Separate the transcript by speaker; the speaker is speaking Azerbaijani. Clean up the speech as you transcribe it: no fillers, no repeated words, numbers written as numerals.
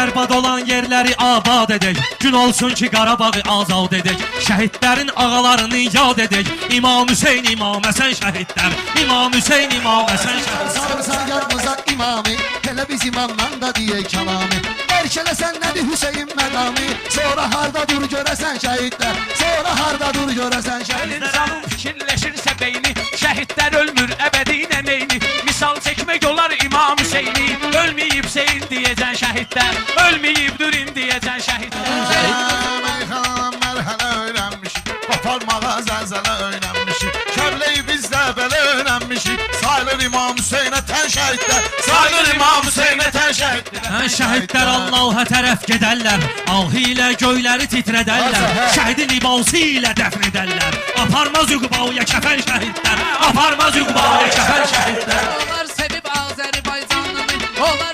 Speaker 1: Bərbad olan yerləri abad edək. Gün olsun ki Qarabağı azad edək. Şəhidlərin ağalarını yad edək. İmam Hüseyn, İmam Həsən şəhidlər. İmam Hüseyn, İmam Həsən şəhidlər.
Speaker 2: Sarımsan yarımıza imamı, hele biz imamdan da diyek kelamı. Erkelesen nedir Hüseyin medamı, sonra harda dur göresen şehitler, sonra harda dur göresen şehitler.
Speaker 3: İnsanın fikirləşirsə beyni, şəhidlər ölmür əbədinə neyni. Misal çəkmək olar İmam Hüseyni, ölməyib Hüseyin deyəcən şəhidlər, ölməyibdir indi deyəcən şəhidlər.
Speaker 4: Mərhələ öyrənmişik, qoparmağa zəlzələ öyrənmişik. Kəbləyi biz də belə öyrənmişik. Sayılır İmam Hüseynə tən şəhidlər, sayılır İmam Hüseynə tən şəhidlər.
Speaker 1: Şəhidlər Allah'a tərəf gedərlər. Ahı ilə göyləri titrədərlər. Şəhidin libası ilə dəfn edərlər. Aparmaz yuqbağıya kəfən şəhidlər. Aparmaz yuqbağıya kəfən şəhidlər.
Speaker 5: Onlar sevib Azərbaycanını, onlar